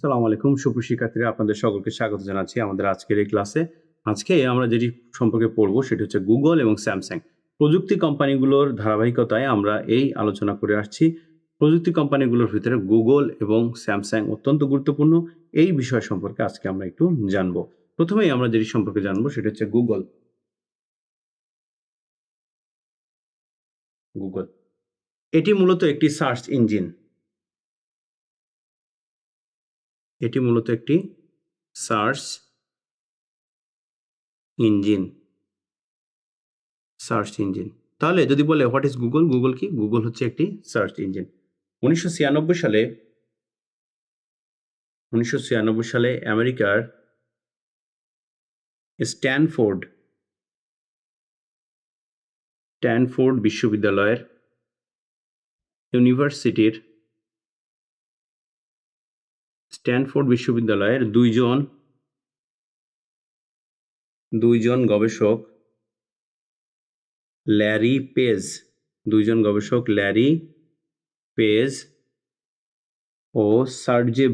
আসসালামু আলাইকুম সুপ্রিয় শিক্ষার্থীরা, আপনাদের সকলকে স্বাগত জানাচ্ছি আমাদের আজকের এই ক্লাসে। আজকে আমরা যেটি সম্পর্কে পড়ব সেটি হচ্ছে গুগল এবং স্যামসাং। প্রযুক্তি কোম্পানিগুলোর ধারাবাহিকতায় আমরা এই আলোচনা করে আসছি। প্রযুক্তি কোম্পানিগুলোর ভিতরে গুগল এবং স্যামসাং অত্যন্ত গুরুত্বপূর্ণ। এই বিষয় সম্পর্কে আজকে আমরা একটু জানব। প্রথমেই আমরা যেটি সম্পর্কে জানবো সেটা হচ্ছে গুগল। গুগল এটি মূলত একটি সার্চ ইঞ্জিন। এটি মূলত একটি সার্চ ইঞ্জিন। Search engine. তাহলে যদি বলে হোয়াট ইজ গুগল, গুগল কি? গুগল হচ্ছে একটি সার্চ ইঞ্জিন। 1996 সালে আমেরিকার স্ট্যানফোর্ড বিশ্ববিদ্যালয়ের দুইজন গবেষক ল্যারি পেজ ও সার্জে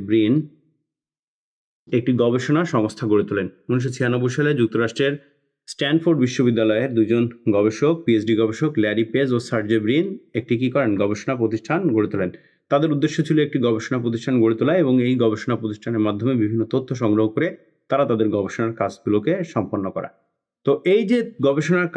ব্রিন একটি গবেষণা সংস্থা গড়ে তোলেন। 1996 সালে যুক্তরাষ্ট্রের স্ট্যানফোর্ড বিশ্ববিদ্যালয়ের দুজন গবেষক, পিএইচডি গবেষক ল্যারি পেজ ও সার্জে ব্রিন একটি গবেষণা প্রতিষ্ঠান গড়ে তোলেন। তাদের উদ্দেশ্য ছিল একটি গবেষণা প্রতিষ্ঠান গড়ে তোলা এবং এই গবেষণা প্রতিষ্ঠানের মাধ্যমে বিভিন্ন তথ্য সংগ্রহ করে তারা তাদের গবেষণার কাজগুলোকে সম্পন্ন করা। তো এই যে গবেষণার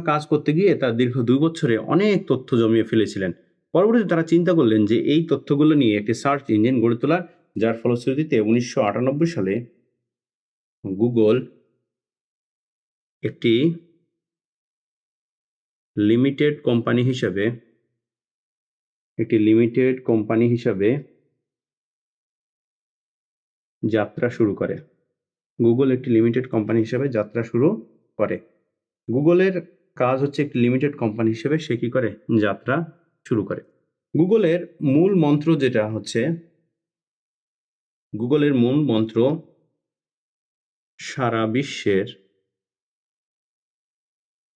কাজ করতে গিয়ে তার দীর্ঘ 2 বছরে অনেক তথ্য জমিয়ে ফেলেছিলেন। পরবর্তীতে তারা চিন্তা করলেন যে এই তথ্যগুলো নিয়ে একটি সার্চ ইঞ্জিন গড়ে তোলার, যার ফলশ্রুতিতে 1998 সালে গুগল একটি লিমিটেড কোম্পানি হিসাবে যাত্রা শুরু করে। গুগলের কাজ হচ্ছে একটি লিমিটেড কোম্পানি হিসেবে সে কি করে? যাত্রা শুরু করে। গুগলের মূল মন্ত্র সারা বিশ্বের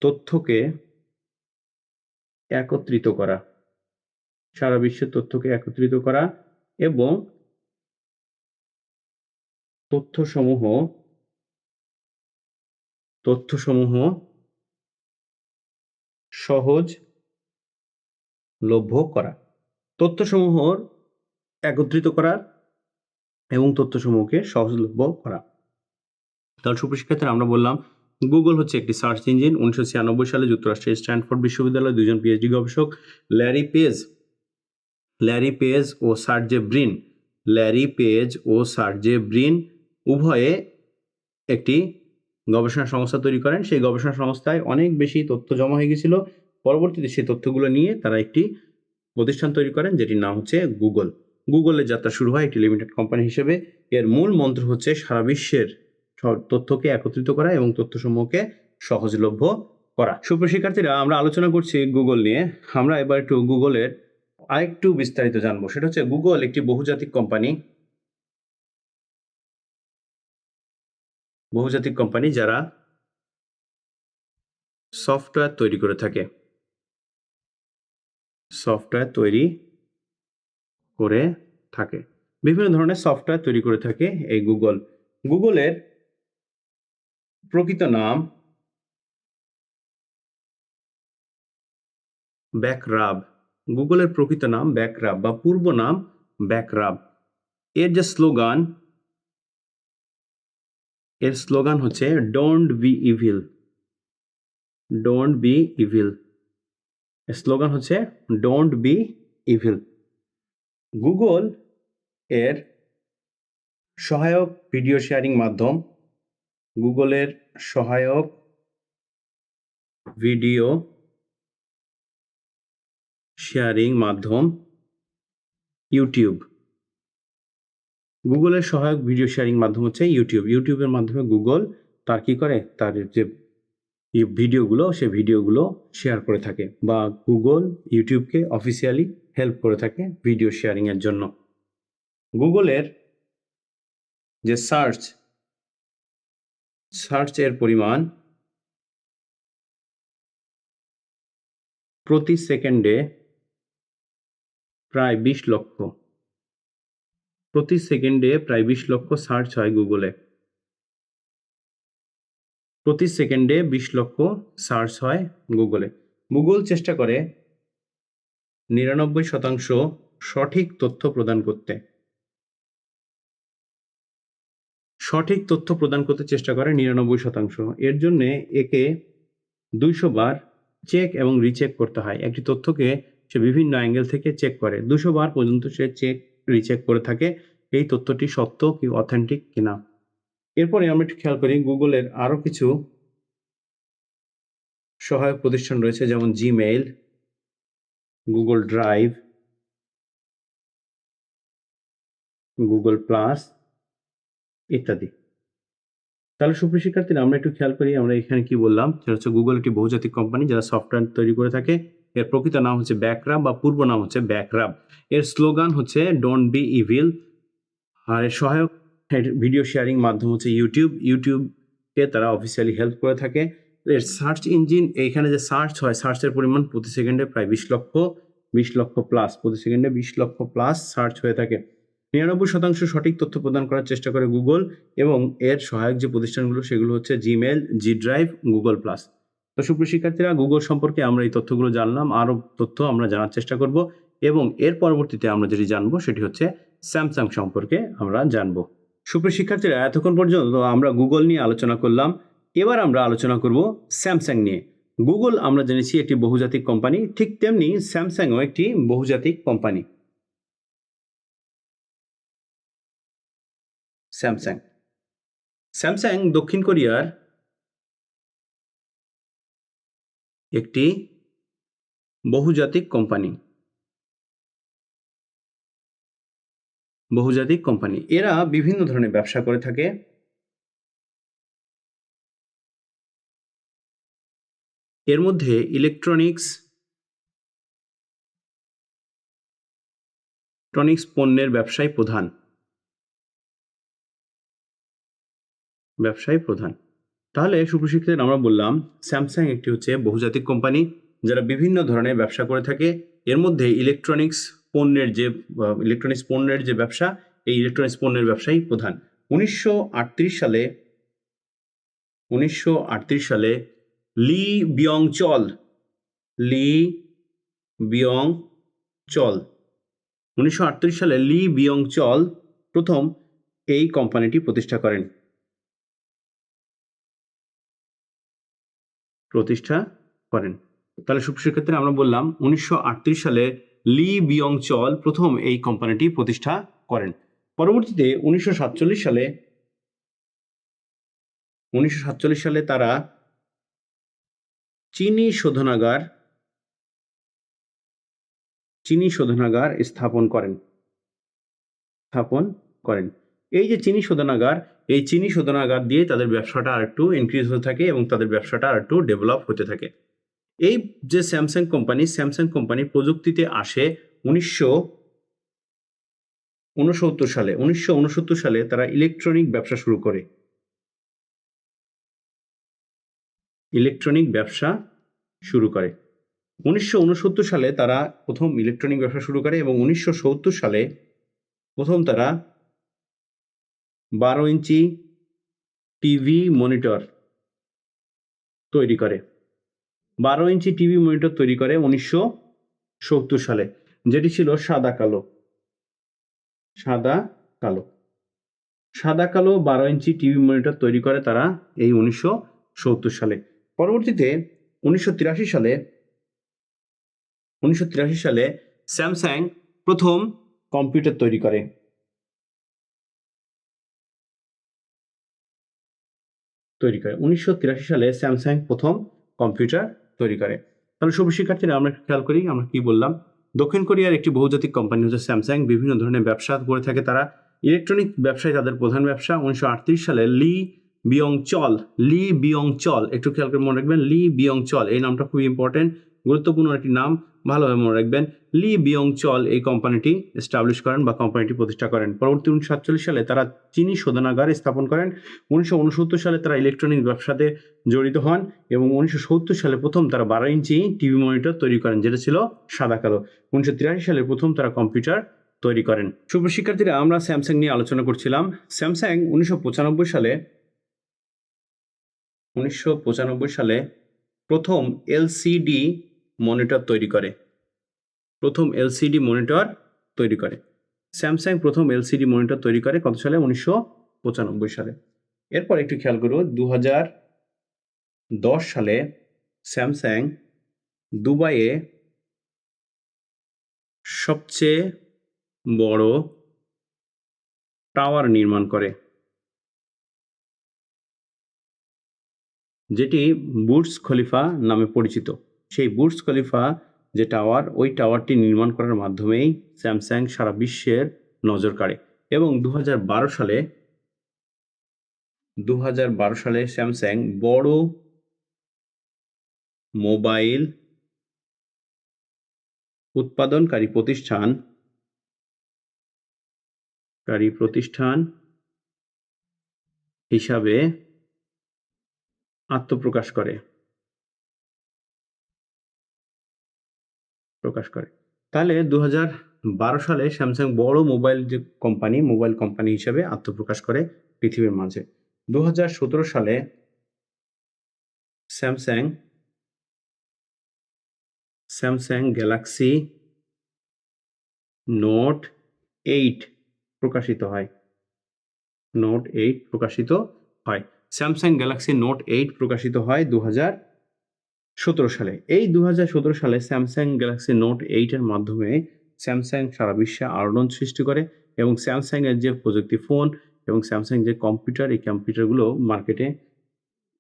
তথ্যকে একত্রিত করা এবং তথ্যসমূহ সহজলভ্য করা। তাহলে সুপ্রশিক্ষার্থীরা, আমরা বললাম গুগল হচ্ছে একটি সার্চ ইঞ্জিন। 1996 সালে যুক্তরাষ্ট্রের স্ট্যানফোর্ড বিশ্ববিদ্যালয়ের দুজন পিএইচডি গবেষক ল্যারি পেজ ও সার্জে ব্রিন উভয়ে একটি গবেষণা সংস্থা তৈরি করেন। সেই গবেষণা সংস্থায় অনেক বেশি তথ্য জমা হয়ে গেছিল। পরবর্তীতে সেই তথ্যগুলো নিয়ে তারা একটি প্রতিষ্ঠান তৈরি করেন, যেটির নাম হচ্ছে গুগল। গুগলের যাত্রা শুরু হয় একটি লিমিটেড কোম্পানি হিসেবে। এর মূল মন্ত্র হচ্ছে সারা বিশ্বের তথ্যকে একত্রিত করা এবং তথ্যসমূহকে সহজলভ্য করা। সুপ্রিয় শিক্ষার্থীরা, আমরা আলোচনা করছি গুগল নিয়ে। আমরা এবার একটু গুগলের আরেকটু বিস্তারিত জানবো। সেটা হচ্ছে গুগল একটি বহুজাতিক কোম্পানি যারা সফটওয়্যার তৈরি করে থাকে। বিভিন্ন ধরনের সফটওয়্যার তৈরি করে থাকে এই গুগলের প্রকৃত নাম ব্যাকরাব। বা পূর্ব নাম ব্যাকরাব। এর স্লোগান হচ্ছে ডোন্ট বি ইভিল। গুগল এর সহায়ক ভিডিও শেয়ারিং মাধ্যম ইউটিউব। গুগলের সহায়ক ভিডিও শেয়ারিং মাধ্যম হচ্ছে ইউটিউবের মাধ্যমে গুগল তার যে ভিডিওগুলো শেয়ার করে থাকে, বা গুগল ইউটিউবকে অফিসিয়ালি হেল্প করে থাকে ভিডিও শেয়ারিং এর জন্য। গুগলের যে সার্চ এর পরিমাণ প্রতি সেকেন্ডে প্রায় 20 লক্ষ, প্রতি সেকেন্ডে প্রায় 20 লক্ষ সার্চ হয় গুগলে। প্রতি সেকেন্ডে 20 লক্ষ সার্চ হয় গুগলে। গুগল চেষ্টা করে 99% সঠিক তথ্য প্রদান করতে। সঠিক তথ্য প্রদান করতে চেষ্টা করে 99%। এর জন্যে একে 200 বার চেক এবং রিচেক করতে হয়। একটি তথ্যকে সে বিভিন্ন অ্যাঙ্গেল থেকে চেক করে। 200 বার পর্যন্ত সে চেক রিচেক করে থাকে এই তথ্যটি সত্য কি অথেন্টিক কিনা। এরপরে আমরা একটু খেয়াল করি গুগলের আরো কিছু সহায়ক প্রতিষ্ঠান রয়েছে, যেমন Gmail, Google drive, Google plus ইত্যাদি। তাহলে সুপ্রিয় শিক্ষার্থীরা আমরা একটু খেয়াল করি আমরা এখানে কি বললাম, সেটা হচ্ছে গুগল একটি বহুজাতিক কোম্পানি যারা সফটওয়্যার তৈরি করে থাকে। এর প্রকৃত নাম হচ্ছে ব্যাকরাব বা পূর্ব নাম হচ্ছে ব্যাকরাব। এর স্লোগান হচ্ছে ডোন্ট বি ইভিল। আর এর সহায়ক ভিডিও শেয়ারিং মাধ্যম হচ্ছে ইউটিউবকে তারা অফিসিয়ালি হেল্প করে থাকে। এর সার্চ ইঞ্জিন, এইখানে যে সার্চ হয় সার্চের পরিমাণ প্রতি সেকেন্ডে প্রায় 20 লক্ষ প্লাস, প্রতি সেকেন্ডে 20 লক্ষ প্লাস সার্চ হয়ে থাকে। 99% সঠিক তথ্য প্রদান করার চেষ্টা করে গুগল, এবং এর সহায়ক যে প্রতিষ্ঠানগুলো সেগুলো হচ্ছে জিমেইল, জি ড্রাইভ, গুগল প্লাস। তো সুপ্রিয় শিক্ষার্থীরা, গুগল সম্পর্কে আমরা এই তথ্যগুলো জানলাম, আরও তথ্য আমরা জানার চেষ্টা করব, এবং এর পরবর্তীতে আমরা যেটি জানবো সেটি হচ্ছে স্যামসাং সম্পর্কে আমরা জানবো। সুপ্রিয় শিক্ষার্থীরা, এতক্ষণ পর্যন্ত আমরা গুগল নিয়ে আলোচনা করলাম। এবার আমরা আলোচনা করব স্যামসাং নিয়ে। গুগল আমরা জেনেছি একটি বহুজাতিক কোম্পানি, ঠিক তেমনি স্যামসাংও একটি বহুজাতিক কোম্পানি। স্যামসাং দক্ষিণ কোরিয়ার একটি বহুজাতিক কোম্পানি। এরা বিভিন্ন ধরনের ব্যবসা করে থাকে। এর মধ্যে ইলেকট্রনিক্স পণ্যের ব্যবসায় প্রধান। তাহলে সুপ্রশিক্ষিত আমরা বললাম স্যামসাং একটি হচ্ছে বহুজাতিক কোম্পানি যারা বিভিন্ন ধরনের ব্যবসা করে থাকে। এর মধ্যে ইলেকট্রনিক্স পণ্যের যে ব্যবসা, এই ইলেকট্রনিক্স পণ্যের ব্যবসাই প্রধান। 1938 সালে লি বিয়ং চল 1938 সালে লি বিয়ং চল প্রথম এই কোম্পানিটি প্রতিষ্ঠা করেন। তাহলে সুপ্রশিক্ষার্থী আমরা বললাম 1938 সালে লি বিয়ং চল প্রথম এই কোম্পানিটি প্রতিষ্ঠা করেন। পরবর্তীতে 1947 সালে তারা চিনি শোধনাগার স্থাপন করেন। এই যে চিনি শোধনাগার দিয়ে তাদের ব্যবসাটা আরেকটু ইনক্রিজ হতে থাকে এবং তাদের ব্যবসাটা আরেকটু ডেভেলপ হতে থাকে। এই যে স্যামসাং কোম্পানি প্রযুক্তিতে আসে 1969 সালে তারা ইলেকট্রনিক ব্যবসা শুরু করে। 1969 সালে তারা প্রথম ইলেকট্রনিক ব্যবসা শুরু করে এবং 1970 সালে প্রথম তারা 12 ইঞ্চি টিভি মনিটর তৈরি করে। 12 ইঞ্চি টিভি মনিটর তৈরি করে 1970 সালে, যেটি ছিল সাদা কালো 12 ইঞ্চি টিভি মনিটর তৈরি করে তারা এই 1970 সালে। পরবর্তীতে 1983 সালে স্যামসাং প্রথম কম্পিউটার তৈরি করে। 1983 সালে স্যামসাং প্রথম কম্পিউটার তৈরি করে। তাহলে সব শিক্ষার্থীরা আমরা খেয়াল করি আমরা কি বললাম। দক্ষিণ কোরিয়ার একটি বহুজাতিক কোম্পানি হচ্ছে স্যামসাং, বিভিন্ন ধরনের ব্যবসা করে থাকে তারা। ইলেকট্রনিক ব্যবসায় তাদের প্রধান ব্যবসা। 1938 সালে লি বিয়ং চল একটু খেয়াল করে মনে রাখবেন, লি বিয়ং চল এই নামটা খুব ইম্পর্টেন্ট, গুরুত্বপূর্ণ একটি নাম। ভালোভাবে মনে রাখবেন। লি বিয়ং চল এই কোম্পানিটি এস্টাবলিশ করেন বা কোম্পানিটি প্রতিষ্ঠা করেন। পরবর্তী 1947 সালে তারা চিনি শোধনাগার স্থাপন করেন। 1969 সালে তারা ইলেকট্রনিক ব্যবসাতে জড়িত হন এবং 1970 সালে প্রথম তারা 12 ইঞ্চি টিভি মনিটর তৈরি করেন, যেটা ছিল সাদা কালো। 1983 সালে প্রথম তারা কম্পিউটার তৈরি করেন। সুপ্রিয় শিক্ষার্থীরা, আমরা স্যামসাং নিয়ে আলোচনা করছিলাম। স্যামসাং 1995 সালে প্রথম এলসিডি মনিটর তৈরি করে। স্যামসাং প্রথম এলসিডি মনিটর তৈরি করে কত সালে? 1995 সালে। এরপর একটু খেয়াল করো, 2010 সালে স্যামসাং দুবাইয়ে সবচেয়ে বড় টাওয়ার নির্মাণ করে, যেটি বুর্জ খলিফা নামে পরিচিত। সেই বুর্জ খলিফা যে টাওয়ার, ওই টাওয়ারটি নির্মাণ করার মাধ্যমেই স্যামসাং সারা বিশ্বের নজর কাড়ে। এবং 2012 সালে স্যামসাং বড় মোবাইল উৎপাদনকারী প্রতিষ্ঠান হিসাবে আত্মপ্রকাশ করে। তাহলে 2012 সালে স্যামসাং বড় মোবাইল কোম্পানি হিসাবে আত্মপ্রকাশ করে পৃথিবীর মাঝে। 2017 সালে স্যামসাং গ্যালাক্সি নোট 8 প্রকাশিত হয়। স্যামসাং গ্যালাক্সি নোট 8 প্রকাশিত হয় 2017 সালে। এই 2017 সালে স্যামসাং গ্যালাক্সি নোট 8 এর মাধ্যমে স্যামসাং সারা বিশ্বে আলোড়ন সৃষ্টি করে এবং স্যামসাং এর যে প্রযুক্তি ফোন এবং স্যামসাং যে কম্পিউটার, এই কম্পিউটারগুলো মার্কেটে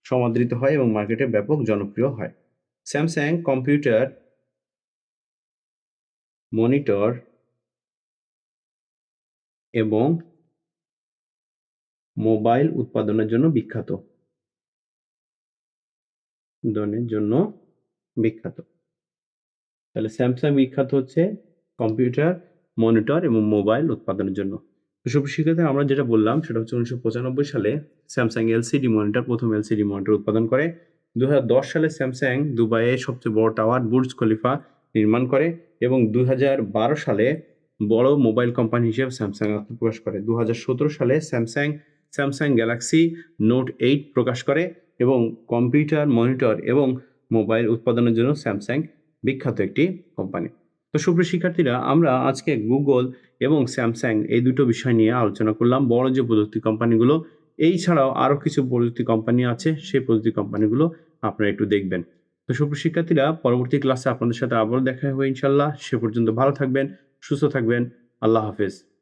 সমাদৃত হয় এবং মার্কেটে ব্যাপক জনপ্রিয় হয়। স্যামসাং কম্পিউটার, মনিটর এবং মোবাইল উৎপাদনের জন্য বিখ্যাত। তাহলে স্যামসাং বিখ্যাত হচ্ছে কম্পিউটার, মনিটর এবং মোবাইল উৎপাদনের জন্য। সুপ্রিয় শিক্ষার্থীরা, আমরা যেটা বললাম সেটা হচ্ছে 1995 সালে স্যামসাং প্রথম এলসিডি মনিটর উৎপাদন করে। 2010 সালে স্যামসাং দুবাইয়ে সবচেয়ে বড় টাওয়ার বুর্জ খলিফা নির্মাণ করে এবং 2012 সালে বড় মোবাইল কোম্পানি হিসেবে স্যামসাং আত্মপ্রকাশ করে। 2017 সালে স্যামসাং গ্যালাক্সি নোট 8 প্রকাশ করে এবং কম্পিউটার, মনিটর এবং মোবাইল উৎপাদনের জন্য স্যামসাং বিখ্যাত একটি কোম্পানি। তো সুপ্রিয় শিক্ষার্থীরা, আমরা আজকে গুগল এবং স্যামসাং এই দুটো বিষয় নিয়ে আলোচনা করলাম। বড় যে প্রযুক্তি কোম্পানিগুলো, এই ছাড়াও আরও কিছু প্রযুক্তি কোম্পানি আছে, সেই প্রযুক্তি কোম্পানিগুলো আপনারা একটু দেখবেন। তো সুপ্রিয় শিক্ষার্থীরা, পরবর্তী ক্লাসে আপনাদের সাথে আবারও দেখা হবে ইনশাল্লাহ। সে পর্যন্ত ভালো থাকবেন, সুস্থ থাকবেন। আল্লাহ হাফেজ।